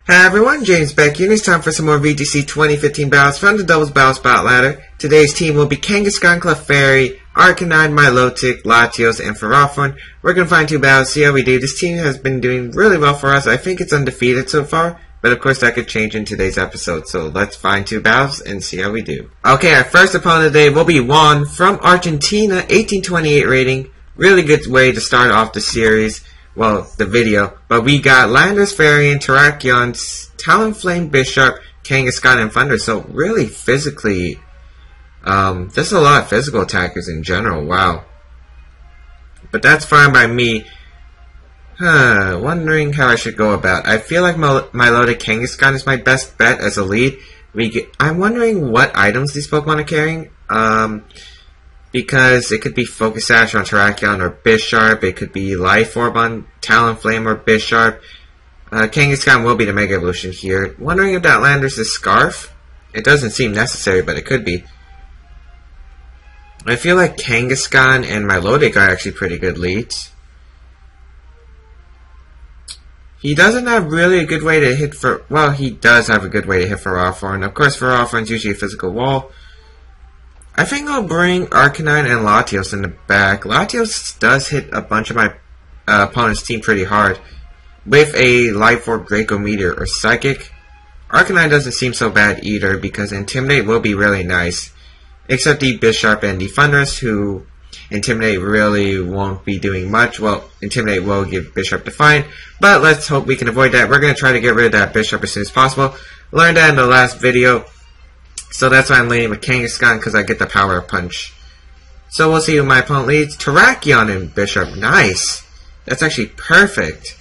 Hi everyone, James Baek here, and it's time for some more VGC 2015 battles from the Doubles Battle Spot Ladder. Today's team will be Kangaskhan, Clefairy, Arcanine, Milotic, Latios, and Ferrothorn. We're going to find two battles, see how we do. This team has been doing really well for us. I think it's undefeated so far, but of course that could change in today's episode. So let's find two battles and see how we do. Okay, our first opponent today will be Juan from Argentina, 1828 rating. Really good way to start off the series. Well, the video. But we got Landorus, Fairy, Terrakion, Talonflame, Bisharp, Kangaskhan, and Thunder. So really physically, there's a lot of physical attackers in general. Wow. But that's fine by me. Wondering how I should go about. I feel like Milotic Kangaskhan is my best bet as a lead. I'm wondering what items these Pokemon are carrying. Because it could be Focus Sash on Terrakion or Bisharp. It could be Life Orb on Talonflame or Bisharp. Kangaskhan will be the Mega Evolution here. Wondering if that Landorus is Scarf? It doesn't seem necessary, but it could be. I feel like Kangaskhan and Milotic are actually pretty good leads. He doesn't have really a good way to hit for... Well, he does have a good way to hit Ferrothorn. Of course, Ferrothorn's usually a physical wall. I think I'll bring Arcanine and Latios in the back. Latios does hit a bunch of my opponent's team pretty hard. With a Life Orb, Draco Meteor, or Psychic. Arcanine doesn't seem so bad either, because Intimidate will be really nice. Except the Bisharp and the Thundurus, who Intimidate really won't be doing much. Well, Intimidate will give Bisharp Defiant, but let's hope we can avoid that. We're going to try to get rid of that Bisharp as soon as possible. Learned that in the last video. So that's why I'm leading with Kangaskhan, because I get the Power Punch. So we'll see who my opponent leads. Terrakion and Bisharp. Nice. That's actually perfect.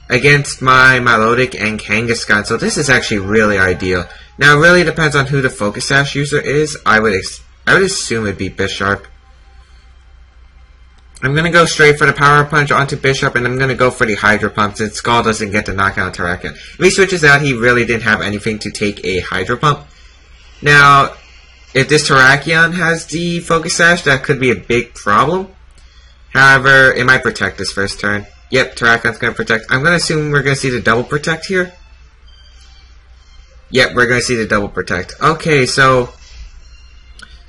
Against my Milotic and Kangaskhan. So this is actually really ideal. Now it really depends on who the Focus Sash user is. I would assume it'd be Bisharp. I'm going to go straight for the Power Punch onto Bisharp, and I'm going to go for the Hydro Pump since Skull doesn't get to knock out Terrakion. If he switches out, he really didn't have anything to take a Hydro Pump. Now, if this Terrakion has the Focus Sash, that could be a big problem. However, it might protect this first turn. Yep, Terrakion's going to protect. I'm going to assume we're going to see the Double Protect here. Yep, we're going to see the Double Protect. Okay, so...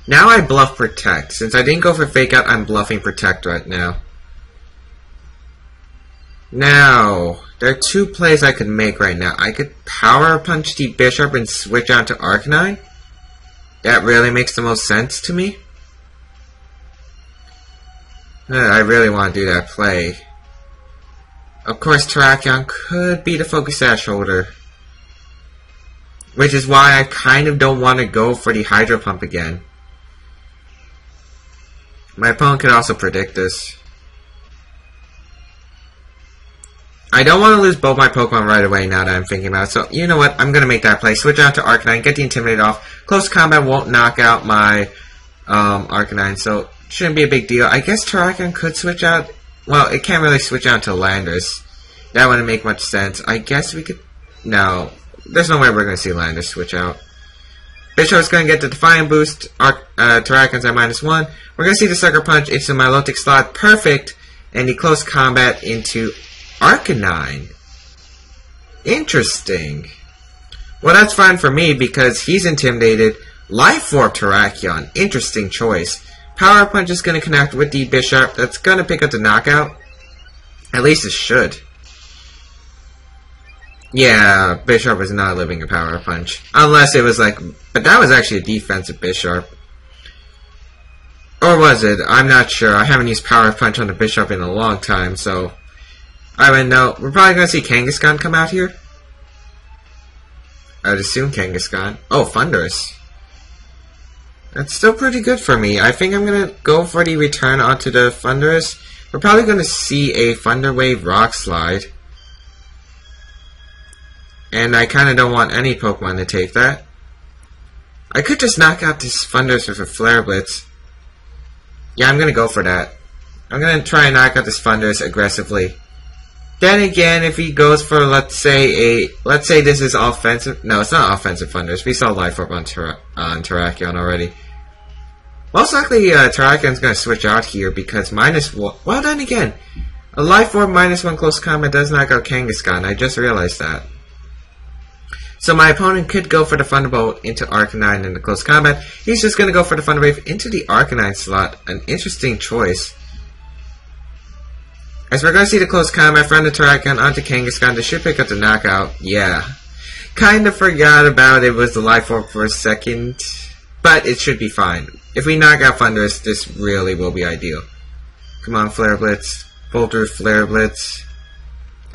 now I bluff Protect. Since I didn't go for Fake Out, I'm bluffing Protect right now. Now, there are two plays I could make right now. I could Power Punch the Bisharp and switch out to Arcanine. That really makes the most sense to me. I really want to do that play. Of course, Terrakion could be the Focus Sash holder. Which is why I kind of don't want to go for the Hydro Pump again. My opponent could also predict this. I don't want to lose both my Pokemon right away now that I'm thinking about it. So, you know what? I'm going to make that play. Switch out to Arcanine. Get the Intimidate off. Close combat won't knock out my Arcanine. So, shouldn't be a big deal. I guess Terrakion could switch out. Well, it can't really switch out to Landorus. That wouldn't make much sense. I guess we could... No. There's no way we're going to see Landorus switch out. Bisharp's going to get the Defiant boost. Terrakion's at -1. We're going to see the Sucker Punch into the Milotic slot. Perfect. And the Close Combat into Arcanine. Interesting. Well, that's fine for me because he's intimidated. Life Orb Terrakion. Interesting choice. Power Punch is going to connect with the Bisharp. That's going to pick up the knockout. At least it should. Yeah, Bisharp was not living a Power Punch. Unless it was like... But that was actually a defensive Bisharp. Or was it? I'm not sure. I haven't used Power Punch on the Bisharp in a long time, so... I don't know. We're probably going to see Kangaskhan come out here. I would assume Kangaskhan. Oh, Thundurus. That's still pretty good for me. I think I'm going to go for the return onto the Thundurus. We're probably going to see a Thunder Wave Rock Slide. And I kind of don't want any Pokemon to take that. I could just knock out this Thundurus with a Flare Blitz. Yeah, I'm going to go for that. I'm going to try and knock out this Thundurus aggressively. Then again, if he goes for, let's say this is offensive. No, it's not offensive Thundurus. We saw Life Orb on Terrakion already. Most likely, Terrakion's going to switch out here because -1. Well, then again, A Life Orb -1 close combat does knock out Kangaskhan. I just realized that. So my opponent could go for the Thunderbolt into Arcanine in the close combat. He's just going to go for the Thunder Wave into the Arcanine slot. An interesting choice. As we're going to see the close combat from the Terrakion onto Kangaskhan, this should pick up the knockout. Yeah. Kinda forgot about it was the Life Orb for a second. But it should be fine. If we knock out Thundurus, this really will be ideal. Come on, Flare Blitz. Pull through Flare Blitz.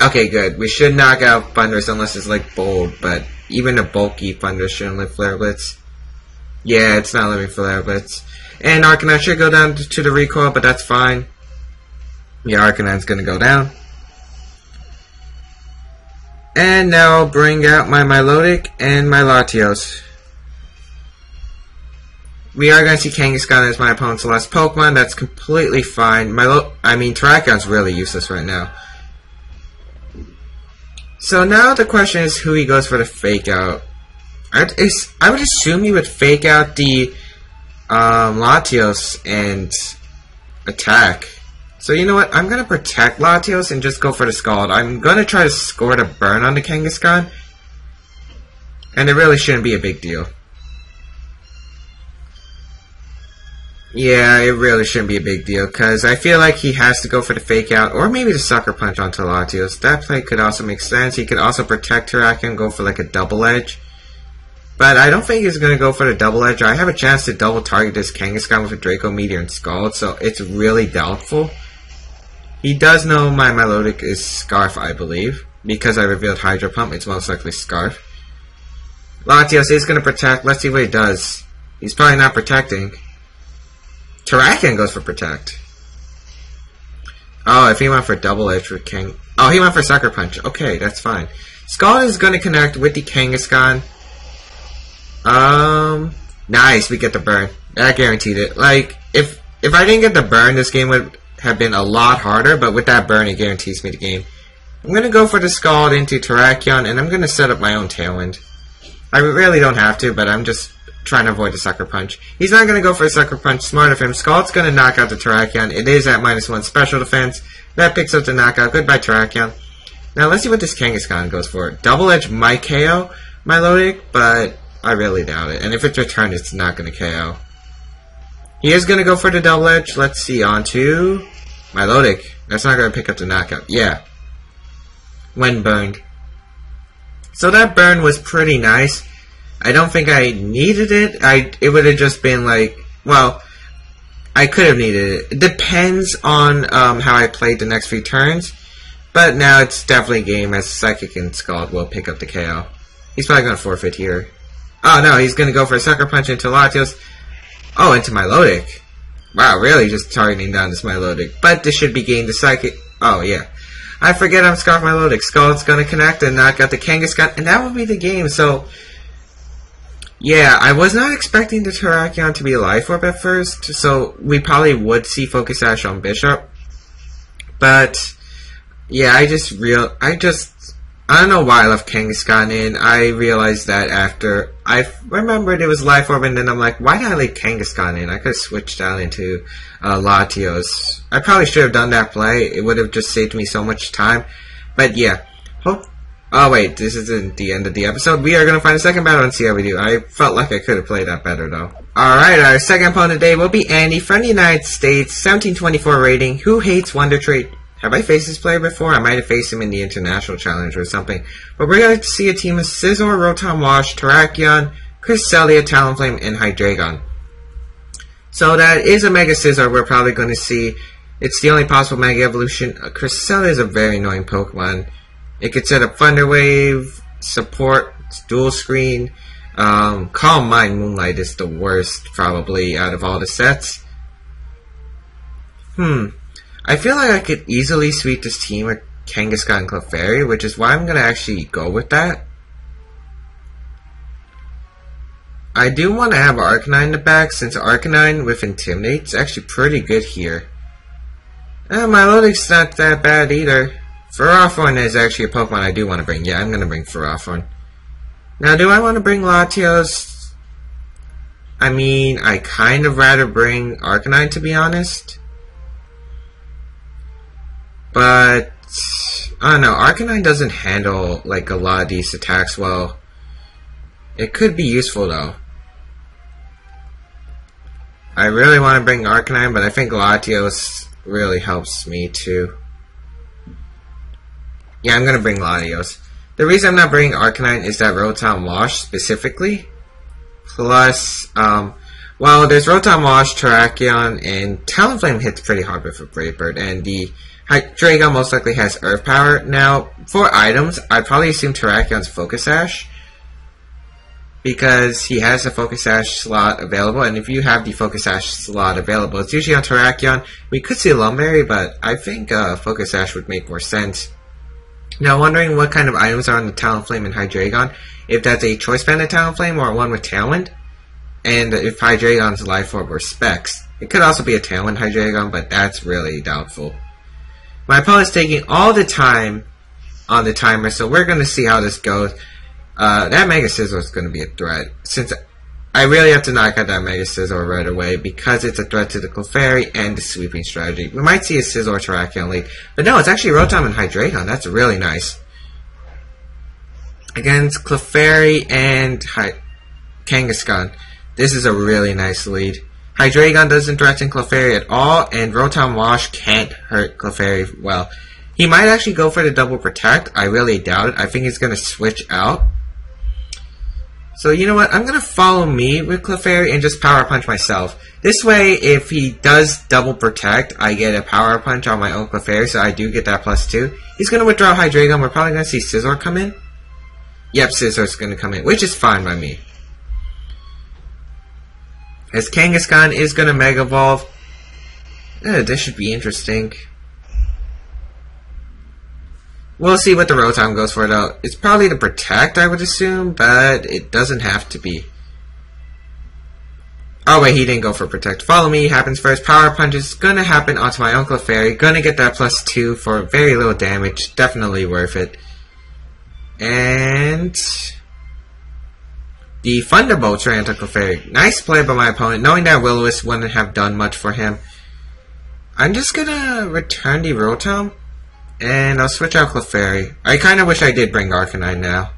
Okay, good. We should knock out Thundurus unless it's like bold, but even a bulky Thundurus shouldn't let Flare Blitz. Yeah, it's not letting Flare Blitz. And Arcanine should go down to the recoil, but that's fine. Yeah, Arcanine's gonna go down. And now I'll bring out my Milotic and my Latios. We are going to see Kangaskhan as my opponent's last Pokemon. That's completely fine. Terrakion's really useless right now. So now the question is who he goes for the Fake Out. I would assume he would Fake Out the Latios and attack. So you know what? I'm going to protect Latios and just go for the Scald. I'm going to try to score the burn on the Kangaskhan. And it really shouldn't be a big deal. Yeah, it really shouldn't be a big deal, because I feel like he has to go for the Fake Out, or maybe the Sucker Punch onto Latios. That play could also make sense. He could also protect Terrakion, go for like a Double Edge. But I don't think he's going to go for the Double Edge. I have a chance to double target this Kangaskhan with a Draco Meteor and Scald, so it's really doubtful. He does know my Milotic is Scarf, I believe. Because I revealed Hydro Pump, it's most likely Scarf. Latios is going to protect. Let's see what he does. He's probably not protecting. Terrakion goes for Protect. Oh, if he went for Double Edge for King... Oh, he went for Sucker Punch. Okay, that's fine. Scald is going to connect with the Kangaskhan. Nice, we get the burn. That guaranteed it. Like, if I didn't get the burn, this game would have been a lot harder, but with that burn, it guarantees me the game. I'm going to go for the Scald into Terrakion, and I'm going to set up my own Tailwind. I really don't have to, but I'm just trying to avoid the Sucker Punch. He's not going to go for a Sucker Punch. Smart of him. Scald's going to knock out the Terrakion. It is at -1 special defense. That picks up the knockout. Goodbye, Terrakion. Now, let's see what this Kangaskhan goes for. Double Edge might KO Milotic, but I really doubt it. And if it's returned, it's not going to KO. He is going to go for the Double Edge. Let's see. On to Milotic. That's not going to pick up the knockout. Yeah. When burned. So that burn was pretty nice. I don't think I needed it. It would have just been like, well, I could have needed it. It depends on how I played the next few turns. But now it's definitely a game as Psychic and Scald will pick up the KO. He's probably going to forfeit here. Oh no, he's going to go for a Sucker Punch into Latios. Oh, into Milotic. Wow, really just targeting down this Milotic. But this should be gained the Psychic. Oh yeah. I forget I'm Scarf Milotic. Scald's going to connect and knock out the Kangaskhan. And that will be the game. So, yeah, I was not expecting the Terrakion to be a Life Orb at first. So, we probably would see Focus Sash on Bishop. But, yeah, I don't know why I left Kangaskhan in. I realized that after I remembered it was Life Orb, and then I'm like, why did I leave Kangaskhan in? I could have switched out into Latios. I probably should have done that play. It would have just saved me so much time. But yeah. Oh wait, this isn't the end of the episode. We are going to find a second battle and see how we do. I felt like I could have played that better though. Alright, our second opponent today will be Andy from the United States, 1724 rating. Who hates Wonder Trait? Have I faced this player before? I might have faced him in the International Challenge or something. But we're going to see a team of Scizor, Rotom Wash, Terrakion, Cresselia, Talonflame, and Hydreigon. So that is a Mega Scizor we're probably going to see. It's the only possible Mega Evolution. Cresselia is a very annoying Pokemon. It could set up Thunder Wave, support, dual screen. Calm Mind Moonlight is the worst probably out of all the sets. I feel like I could easily sweep this team with Kangaskhan and Clefairy, which is why I'm going to actually go with that. I do want to have Arcanine in the back, since Arcanine with Intimidate is actually pretty good here. Milotic's not that bad either. Ferrothorn is actually a Pokemon I do want to bring. Yeah, I'm going to bring Ferrothorn. Now, do I want to bring Latios? I mean, I kind of rather bring Arcanine, to be honest. But I don't know, Arcanine doesn't handle like a lot of these attacks well. It could be useful though. I really want to bring Arcanine, but I think Latios really helps me too. Yeah, I'm gonna bring Latios. The reason I'm not bringing Arcanine is that Rotom Wash specifically. Plus, well, there's Rotom Wash, Terrakion, and Talonflame hits pretty hard with a Brave Bird, and the Hydreigon most likely has Earth Power. Now, for items, I'd probably assume Terrakion's Focus Sash, because he has a Focus Sash slot available, and if you have the Focus Sash slot available, it's usually on Terrakion. We could see Lumberry, but I think Focus Sash would make more sense. Now, wondering what kind of items are on the Talonflame and Hydreigon, if that's a Choice Banded Talonflame or one with Tailwind, and if Hydreigon's Life Orb or Specs. It could also be a Tailwind Hydreigon, but that's really doubtful. My opponent's taking all the time on the timer, so we're going to see how this goes. That Mega Scizor is going to be a threat, since I really have to knock out that Mega Scizor right away, because it's a threat to the Clefairy and the sweeping strategy. We might see a Scizor Terrakion lead, but no, it's actually Rotom and Hydreigon. That's really nice. Against Clefairy and Kangaskhan, this is a really nice lead. Hydreigon doesn't threaten Clefairy at all, and Rotom Wash can't hurt Clefairy well. He might actually go for the double protect. I really doubt it. I think he's going to switch out. So you know what? I'm going to follow me with Clefairy and just Power Punch myself. This way, if he does double protect, I get a Power Punch on my own Clefairy, so I do get that +2. He's going to withdraw Hydreigon. We're probably going to see Scizor come in. Yep, Scizor's going to come in, which is fine by me. As Kangaskhan is going to Mega Evolve. This should be interesting. We'll see what the Rotom goes for, though. It's probably to protect, I would assume, but it doesn't have to be. Oh, wait, he didn't go for protect. Follow me happens first. Power Punch is going to happen onto my own Clefairy. Going to get that +2 for very little damage. Definitely worth it. And the Thunderbolts ran to Clefairy. Nice play by my opponent, knowing that Will-O-Wisp wouldn't have done much for him. I'm just going to return the Rotom. And I'll switch out Clefairy. I kind of wish I did bring Arcanine now.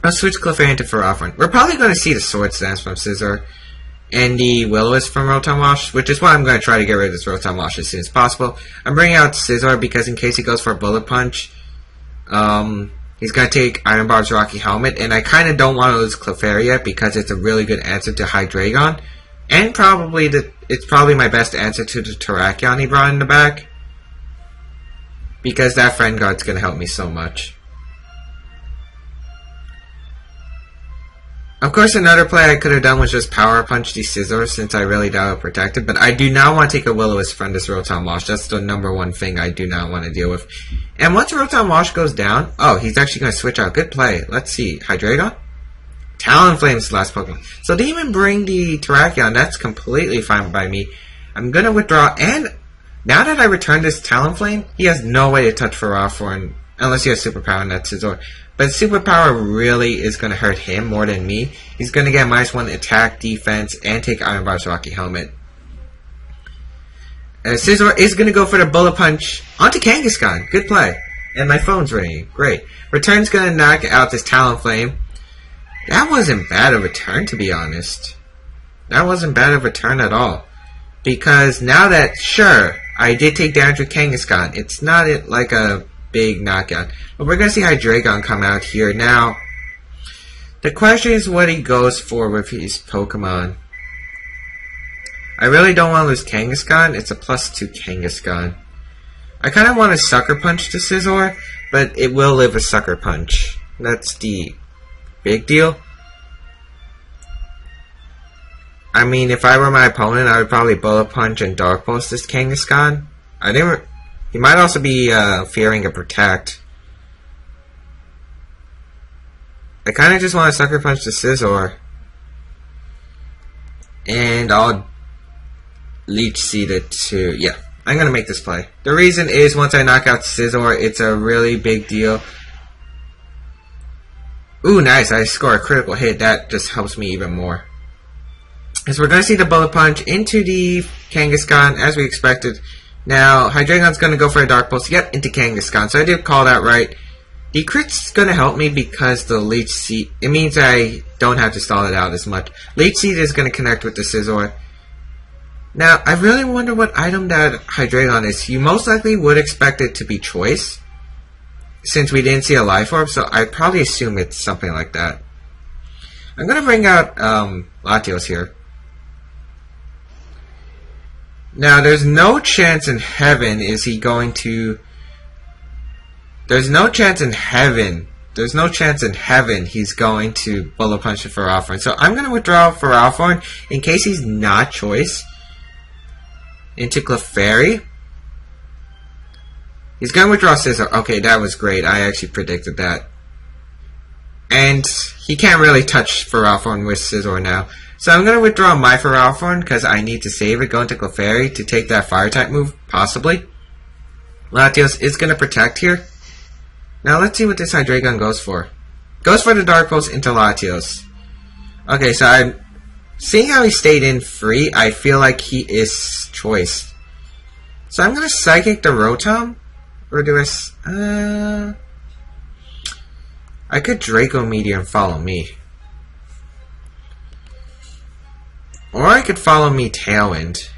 I'll switch Clefairy into Ferrothorn. We're probably going to see the Swords Dance from Scizor. And the Will-O-Wisp from Rotom Wash, which is why I'm going to try to get rid of this Rotom Wash as soon as possible. I'm bringing out Scizor because in case he goes for a Bullet Punch, he's going to take Iron Barb's Rocky Helmet. And I kind of don't want to lose Clefairy yet because it's a really good answer to Hydreigon. And probably it's probably my best answer to the Terrakion he brought in the back. Because that Friend Guard's going to help me so much. Of course, another play I could have done was just Power Punch the Scizor, since I really doubt it'll protect it. But I do not want to take a Will-O-Wisp from this Rotom Wash. That's the #1 thing I do not want to deal with. And once Rotom Wash goes down... Oh, he's actually going to switch out. Good play. Let's see. Hydreigon? Talonflame's the last Pokemon. So they even bring the Terrakion. That's completely fine by me. I'm going to withdraw and... Now that I return this Talonflame, he has no way to touch Ferrothorn unless he has Superpower and that's Scizor. But Superpower really is going to hurt him more than me. He's going to get -1 attack, defense, and take Iron Bar's Rocky Helmet. Scizor is going to go for the Bullet Punch onto Kangaskhan. Good play. And my phone's ringing. Great. Return's going to knock out this Talonflame. That wasn't bad of a turn, to be honest. That wasn't bad of a turn at all. Because now that, sure... I did take damage with Kangaskhan. It's not like a big knockout. But we're going to see Hydreigon come out here. Now, the question is what he goes for with his Pokemon. I really don't want to lose Kangaskhan. It's a +2 Kangaskhan. I kind of want to Sucker Punch to Scizor, but it will live a Sucker Punch. That's the big deal. I mean, if I were my opponent, I would probably Bullet Punch and Dark Pulse this Kangaskhan. He might also be fearing a Protect. I kind of just want to Sucker Punch the Scizor. And I'll Leech Seed it to... Yeah, I'm going to make this play. The reason is, once I knock out Scizor, it's a really big deal. Ooh, nice. I score a critical hit. That just helps me even more. So we're going to see the Bullet Punch into the Kangaskhan, as we expected. Now, Hydreigon's going to go for a Dark Pulse. Yep, into Kangaskhan. So I did call that right. The crit's going to help me because the Leech Seed, it means I don't have to stall it out as much. Leech Seed is going to connect with the Scizor. Now, I really wonder what item that Hydreigon is. You most likely would expect it to be Choice, since we didn't see a Life Orb, so I probably assume it's something like that. I'm going to bring out Latios here. Now, there's no chance in heaven is he going to... There's no chance in heaven he's going to Bullet Punch the Ferrothorn. So I'm going to withdraw Ferrothorn in case he's not Choice. Into Clefairy. He's going to withdraw Scizor. Okay, that was great. I actually predicted that. And he can't really touch Ferrothorn with Scizor now. So I'm going to withdraw my Ferrothorn because I need to save it, go into Clefairy to take that Fire-type move, possibly. Latios is going to Protect here. Now let's see what this Hydreigon goes for. Goes for the Dark Pulse into Latios. Okay, so I'm seeing how he stayed in free. I feel like he is Choice. So I'm going to Psychic the Rotom. Or do I could Draco Meteor and follow me. Or I could follow me Tailwind.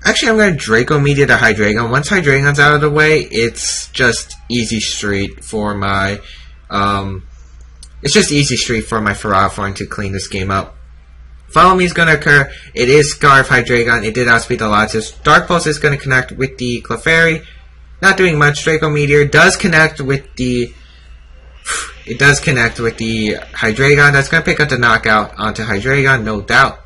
Actually, I'm going to Draco Meteor to Hydreigon. Once Hydreigon's out of the way, it's just easy street for my... it's just easy street for my Ferrothorn to clean this game up. Follow Me is going to occur. It is Scarf Hydreigon. It did outspeed the Latios. Dark Pulse is going to connect with the Clefairy. Not doing much. Draco Meteor does connect with the... It does connect with the Hydreigon. That's going to pick up the knockout onto Hydreigon, no doubt.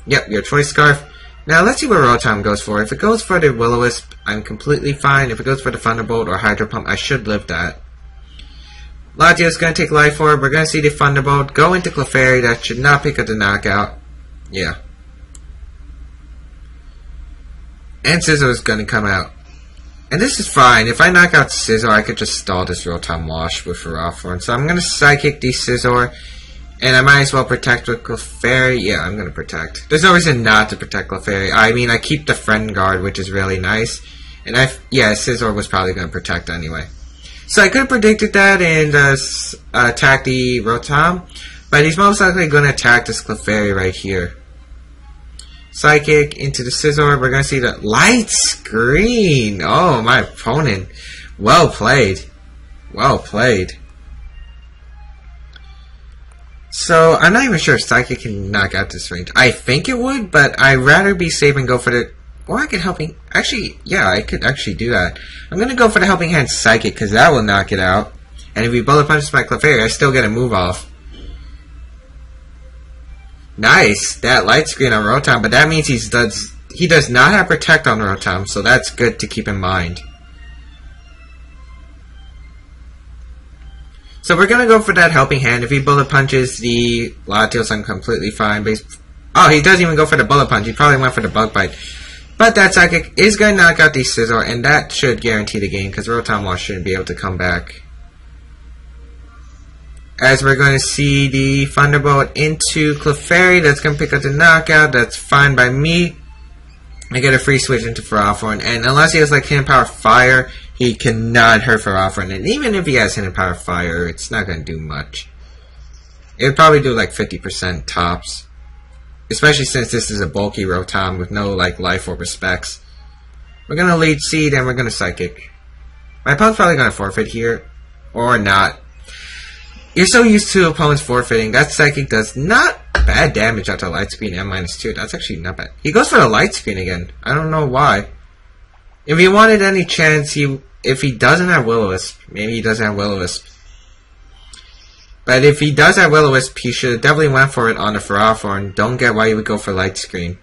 Yep, your choice, Scarf. Now, let's see what Rotom goes for. If it goes for the Will-O-Wisp, I'm completely fine. If it goes for the Thunderbolt or Hydro Pump, I should live that. Latios is going to take Life Orb. We're going to see the Thunderbolt go into Clefairy. That should not pick up the knockout. Yeah. And Scizor is going to come out. And this is fine. If I knock out Scizor, I could just stall this Rotom Wash with Ferrothorn. So I'm going to Psychic the Scizor. And I might as well protect with Clefairy. Yeah, I'm going to protect. There's no reason not to protect Clefairy. I mean, I keep the Friend Guard, which is really nice. And yeah, Scizor was probably going to protect anyway. So I could have predicted that and attack the Rotom. But he's most likely going to attack this Clefairy right here. Psychic into the Scizor. We're going to see the Light Screen. Oh, my opponent. Well played. Well played. So, I'm not even sure if Psychic can knock out this range. I think it would, but I'd rather be safe and go for the... Or I could Helping... Actually, yeah, I could actually do that. I'm going to go for the Helping Hand Psychic, because that will knock it out. And if he Bullet Punches my Clefairy, I still get a move off. Nice! That Light Screen on Rotom, but that means he does not have Protect on Rotom, so that's good to keep in mind. So we're going to go for that Helping Hand. If he Bullet Punches the Latios, I'm completely fine. But oh, he doesn't even go for the Bullet Punch. He probably went for the Bug Bite. But that Psychic is going to knock out the Scizor, and that should guarantee the game, because Rotom Wash shouldn't be able to come back. As we're going to see the Thunderbolt into Clefairy, that's going to pick up the knockout. That's fine by me. I get a free switch into Ferrothorn, and unless he has like Hidden Power Fire, he cannot hurt Ferrothorn. And even if he has Hidden Power Fire, it's not going to do much. It would probably do like 50% tops. Especially since this is a bulky Rotom with no like Life Orb or Specs. We're going to Leech Seed and we're going to Psychic. My opponent's probably going to forfeit here. Or not. You're so used to opponents forfeiting. That Psychic does not bad damage out to Light Screen and -2. That's actually not bad. He goes for the Light Screen again. I don't know why. If he wanted any chance, if he doesn't have Will-O-Wisp, maybe he doesn't have Will-O-Wisp. But if he does have Will-O-Wisp, he should have definitely went for it on the Ferrothorn. Don't get why he would go for Light Screen.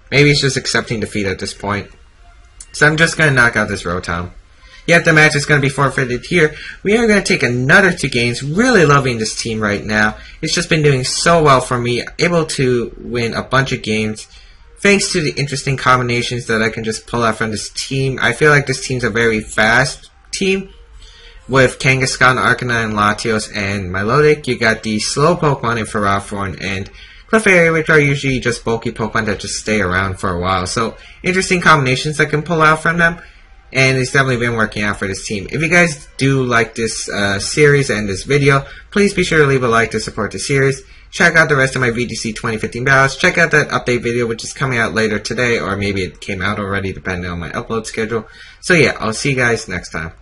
Maybe he's just accepting defeat at this point. So I'm just going to knock out this Rotom. Yet the match is going to be forfeited here. We are going to take another 2 games. Really loving this team right now. It's just been doing so well for me. Able to win a bunch of games. Thanks to the interesting combinations that I can just pull out from this team. I feel like this team's a very fast team. With Kangaskhan, Arcanine, Latios, and Milotic. You got the slow Pokemon in Ferrothorn and Clefairy, which are usually just bulky Pokemon that just stay around for a while. So, interesting combinations I can pull out from them. And it's definitely been working out for this team. If you guys do like this series and this video, please be sure to leave a like to support the series. Check out the rest of my VGC 2015 battles. Check out that update video, which is coming out later today, or maybe it came out already, depending on my upload schedule. So yeah, I'll see you guys next time.